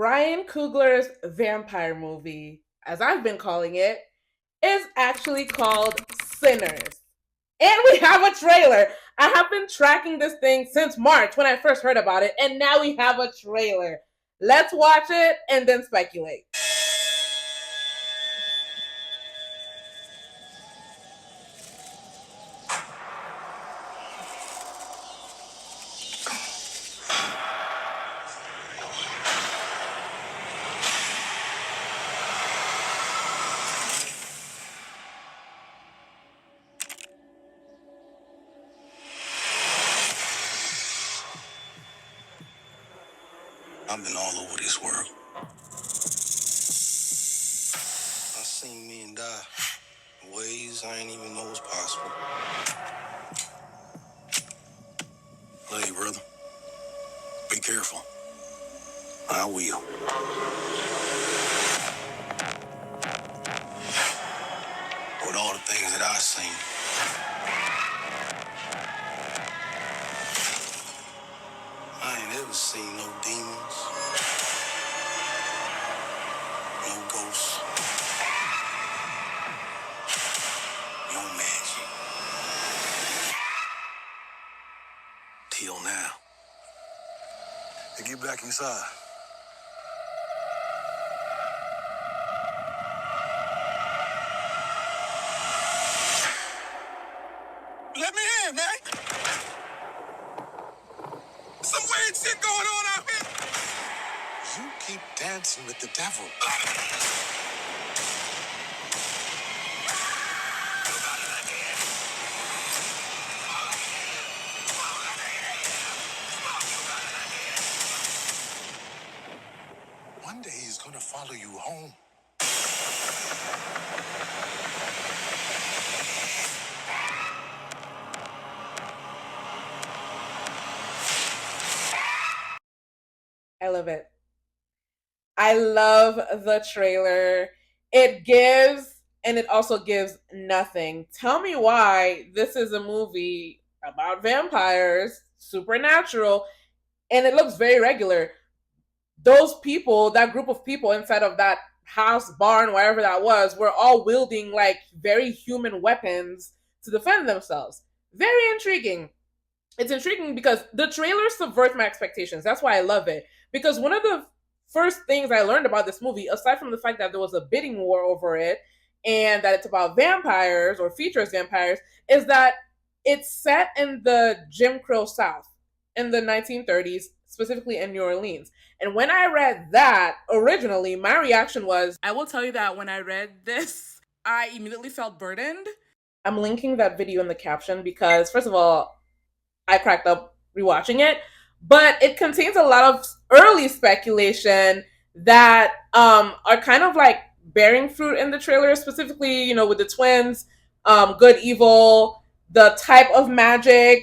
Ryan Coogler's vampire movie, as I've been calling it, is actually called Sinners. And we have a trailer. I have been tracking this thing since March when I first heard about it, and now we have a trailer. Let's watch it and then speculate. I've been all over this world. I seen men die in ways I ain't even know was possible. Hey, brother, be careful. I will. With all the things that I seen, I ain't ever seen no demons, no ghosts, no magic. Till now. Hey, get back inside. Let me in, man. Some weird shit going on out here. You keep dancing with the devil. One day he's gonna follow you home. I love it. I love the trailer. It gives and it also gives nothing. Tell me why this is a movie about vampires, supernatural, and it looks very regular. Those people, that group of people inside of that house, barn, wherever that was, were all wielding like very human weapons to defend themselves. Very intriguing. It's intriguing because the trailer subverts my expectations. That's why I love it. Because one of the first things I learned about this movie, aside from the fact that there was a bidding war over it and that it's about vampires or features vampires, is that it's set in the Jim Crow South in the 1930s, specifically in New Orleans. And when I read that originally, my reaction was, I will tell you that when I read this, I immediately felt burdened. I'm linking that video in the caption because, first of all, I cracked up rewatching it, but it contains a lot of early speculation that are kind of like bearing fruit in the trailer, specifically, with the twins, good, evil, the type of magic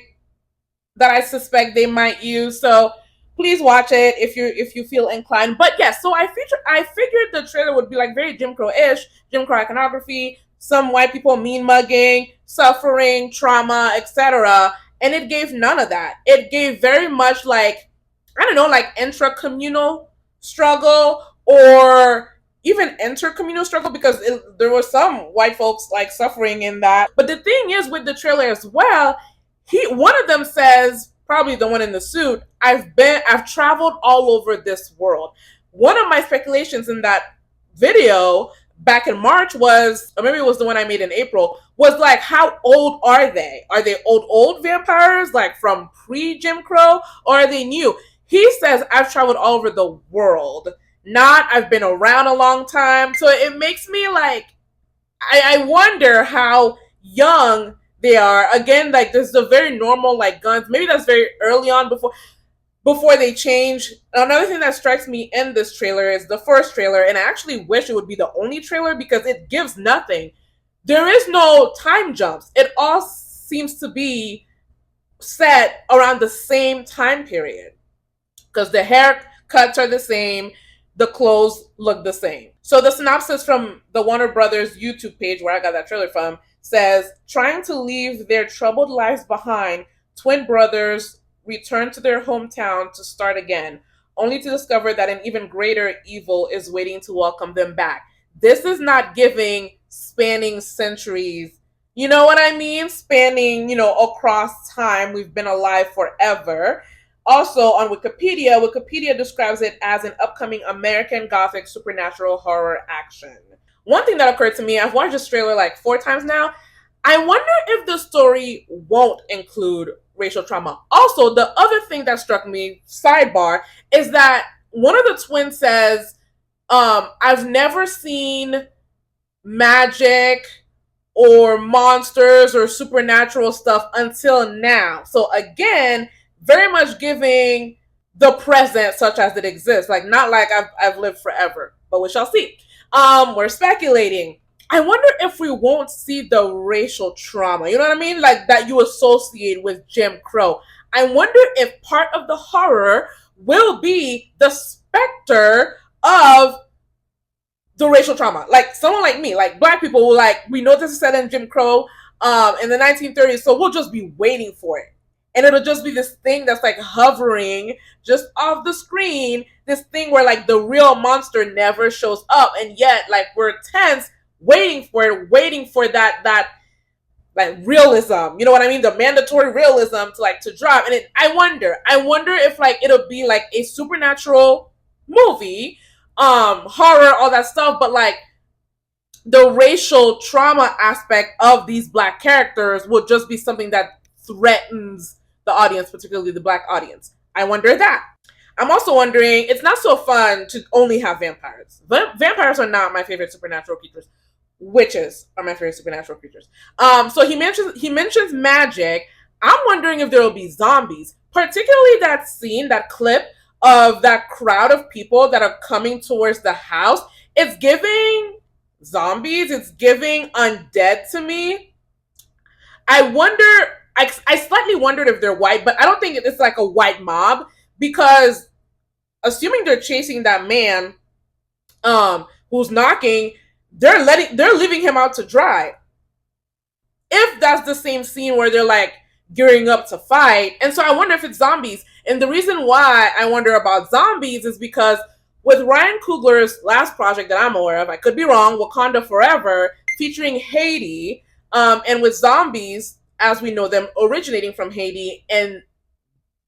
that I suspect they might use. So please watch it if you feel inclined. But yes, so I figured the trailer would be like very Jim Crow-ish, Jim Crow iconography, some white people mean mugging, suffering, trauma, etc. And it gave none of that. It gave very much like, I don't know, like intra-communal struggle or even intercommunal struggle because there were some white folks like suffering in that. But the thing is with the trailer as well, one of them says, probably the one in the suit, I've traveled all over this world. One of my speculations in that video back in March was, or maybe it was the one I made in April, was like, how old are they? Are they old vampires, like from pre-Jim Crow, or are they new? He says, I've traveled all over the world, not I've been around a long time. So it makes me like, I wonder how young they are. Again, like this is a very normal like guns. Maybe that's very early on before they change. Another thing that strikes me in this trailer is the first trailer, and I actually wish it would be the only trailer because it gives nothing. There is no time jumps. It all seems to be set around the same time period because the haircuts are the same, the clothes look the same. So the synopsis from the Warner Brothers YouTube page where I got that trailer from says, trying to leave their troubled lives behind, twin brothers return to their hometown to start again, only to discover that an even greater evil is waiting to welcome them back. This is not giving spanning centuries. You know what I mean? Spanning, across time. We've been alive forever. Also, on Wikipedia describes it as an upcoming American Gothic supernatural horror action. One thing that occurred to me, I've watched this trailer like 4 times now. I wonder if the story won't include racial trauma. Also, the other thing that struck me, sidebar, is that one of the twins says, I've never seen magic or monsters or supernatural stuff until now. So again, very much giving the present such as it exists. Like not like I've lived forever, but we shall see. We're speculating. I wonder if we won't see the racial trauma. You know what I mean? Like that you associate with Jim Crow. I wonder if part of the horror will be the specter of the racial trauma. Like someone like me, like black people will like, we know this is set in Jim Crow in the 1930s, so we'll just be waiting for it. And it'll just be this thing that's like hovering just off the screen, this thing where like the real monster never shows up, and yet like we're tense waiting for it, waiting for that like realism. You know what I mean? The mandatory realism to drop. And I wonder if like it'll be like a supernatural movie, horror, all that stuff, but like the racial trauma aspect of these black characters will just be something that threatens the audience, particularly the black audience. I wonder that. I'm also wondering, it's not so fun to only have vampires. Vampires are not my favorite supernatural creatures. Witches are my favorite supernatural creatures. So he mentions magic. I'm wondering if there will be zombies, particularly that scene, that clip of that crowd of people that are coming towards the house. It's giving zombies. It's giving undead to me. I wonder. I slightly wondered if they're white, but I don't think it's like a white mob because assuming they're chasing that man, who's knocking, they're leaving him out to dry. If that's the same scene where they're like gearing up to fight. And so I wonder if it's zombies. And the reason why I wonder about zombies is because with Ryan Coogler's last project that I'm aware of, I could be wrong, Wakanda Forever, featuring Haiti, and with zombies as we know them originating from Haiti, and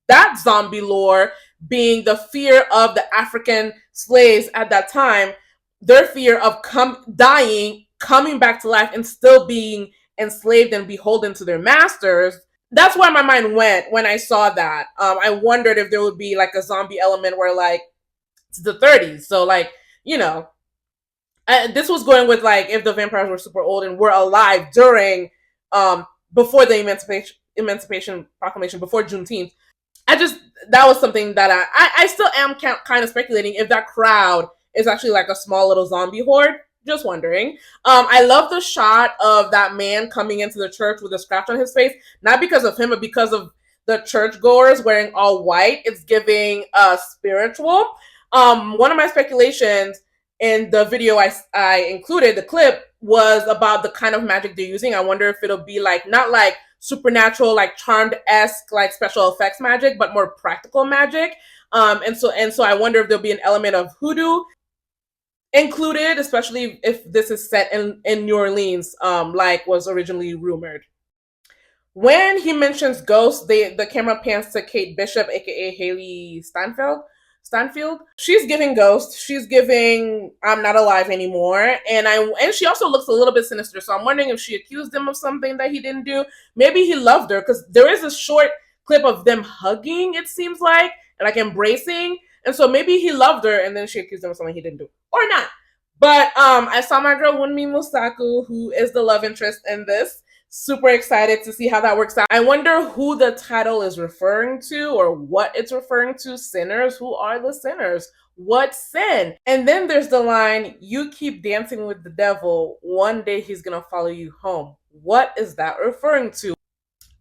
that zombie lore being the fear of the African slaves at that time, their fear of dying, coming back to life, and still being enslaved and beholden to their masters. That's where my mind went when I saw that. I wondered if there would be like a zombie element where like it's the 30s, so like you know, this was going with like if the vampires were super old and were alive during before the Emancipation Proclamation, before Juneteenth. I just that was something that I still am kind of speculating if that crowd is actually like a small little zombie horde. Just wondering. I love the shot of that man coming into the church with a scratch on his face, not because of him, but because of the churchgoers wearing all white. It's giving spiritual. One of my speculations in the video I included, the clip, was about the kind of magic they're using. I wonder if it'll be like not like supernatural, like Charmed-esque, like special effects magic, but more practical magic. And so I wonder if there'll be an element of hoodoo included, especially if this is set in New Orleans, like was originally rumored. When he mentions ghosts, the camera pans to Kate Bishop, aka Haley Stanfield. She's giving ghost. She's giving I'm not alive anymore, and she also looks a little bit sinister. So I'm wondering if she accused him of something that he didn't do. Maybe he loved her because there is a short clip of them hugging. It seems like embracing, and so maybe he loved her, and then she accused him of something he didn't do, or not. But I saw my girl Wunmi Musaku, who is the love interest in this. Super excited to see how that works out. I wonder who the title is referring to or what it's referring to. Sinners? Who are the sinners? What sin? And then there's the line, you keep dancing with the devil, one day he's gonna follow you home. What is that referring to?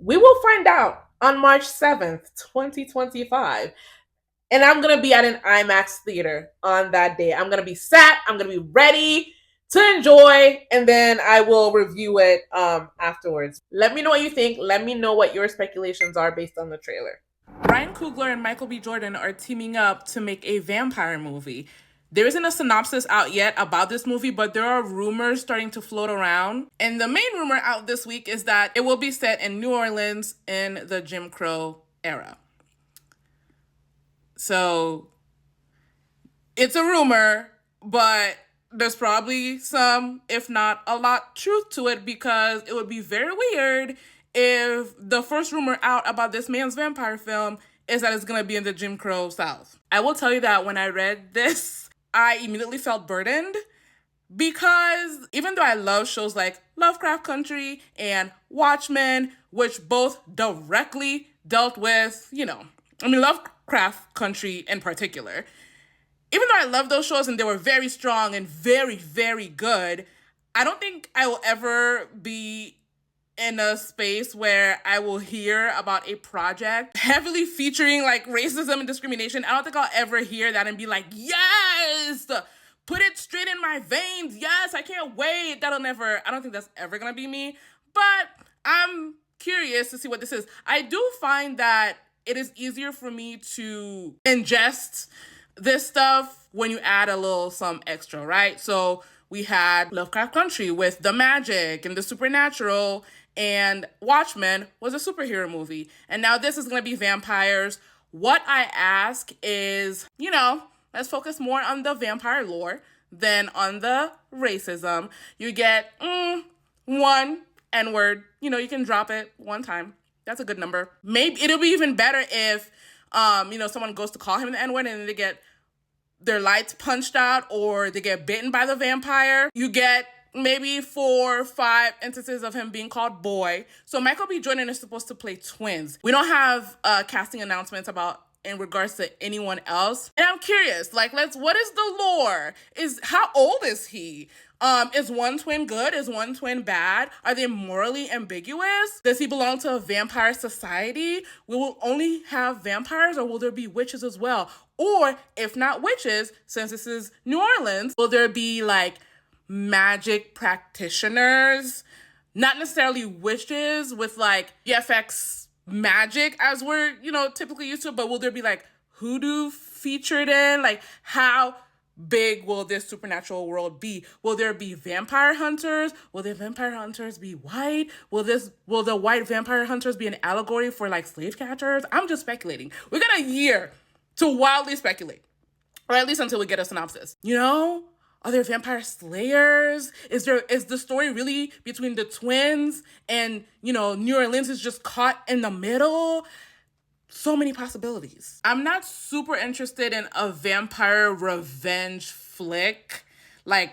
We will find out on March 7th, 2025. And I'm going to be at an IMAX theater on that day. I'm going to be sat, I'm going to be ready to enjoy, and then I will review it afterwards. Let me know what you think. Let me know what your speculations are based on the trailer. Ryan Coogler and Michael B. Jordan are teaming up to make a vampire movie. There isn't a synopsis out yet about this movie, but there are rumors starting to float around. And the main rumor out this week is that it will be set in New Orleans in the Jim Crow era. So it's a rumor, but there's probably some, if not a lot, truth to it, because it would be very weird if the first rumor out about this man's vampire film is that it's going to be in the Jim Crow South. I will tell you that when I read this, I immediately felt burdened because even though I love shows like Lovecraft Country and Watchmen, which both directly dealt with, Lovecraft Country in particular, even though I love those shows and they were very strong and very, very good, I don't think I will ever be in a space where I will hear about a project heavily featuring like racism and discrimination. I don't think I'll ever hear that and be like, yes, put it straight in my veins. Yes, I can't wait. I don't think that's ever gonna be me. But I'm curious to see what this is. I do find that it is easier for me to ingest this stuff when you add some extra, right? So we had Lovecraft Country with the magic and the supernatural, and Watchmen was a superhero movie. And now this is going to be vampires. What I ask is, let's focus more on the vampire lore than on the racism. You get one N-word. You can drop it one time. That's a good number. Maybe it'll be even better if someone goes to call him the N-word and they get their lights punched out or they get bitten by the vampire. You get maybe 4 or 5 instances of him being called boy. So Michael B. Jordan is supposed to play twins. We don't have casting announcements in regards to anyone else. And I'm curious, what is the lore? How old is he? Is one twin good? Is one twin bad? Are they morally ambiguous? Does he belong to a vampire society? We will only have vampires, or will there be witches as well? Or if not witches, since this is New Orleans, will there be magic practitioners? Not necessarily witches with VFX magic as we're, typically used to, but will there be hoodoo featured in? How big will this supernatural world be? Will there be vampire hunters? Will the vampire hunters be white? Will the white vampire hunters be an allegory for slave catchers? I'm just speculating. We got a year to wildly speculate, or at least until we get a synopsis. Are there vampire slayers? Is the story really between the twins and, New Orleans is just caught in the middle? So many possibilities. I'm not super interested in a vampire revenge flick,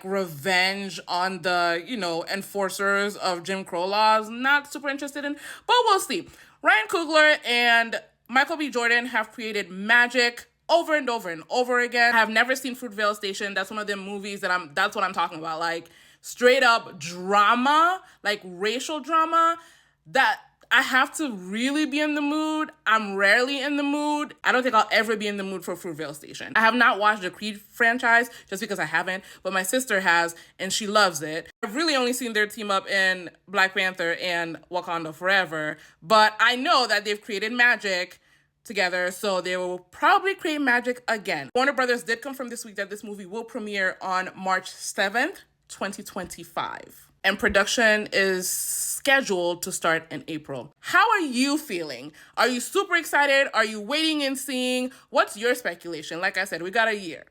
revenge on the, enforcers of Jim Crow laws. Not super interested in, but we'll see. Ryan Coogler and Michael B. Jordan have created magic over and over and over again. I have never seen Fruitvale Station. That's one of the movies that's what I'm talking about. Straight up drama, racial drama that I have to really be in the mood. I'm rarely in the mood. I don't think I'll ever be in the mood for Fruitvale Station. I have not watched the Creed franchise just because I haven't, but my sister has, and she loves it. I've really only seen their team up in Black Panther and Wakanda Forever, but I know that they've created magic together, so they will probably create magic again. Warner Brothers did confirm this week that this movie will premiere on March 7th, 2025. And production is scheduled to start in April. How are you feeling? Are you super excited? Are you waiting and seeing? What's your speculation? Like I said, we got a year.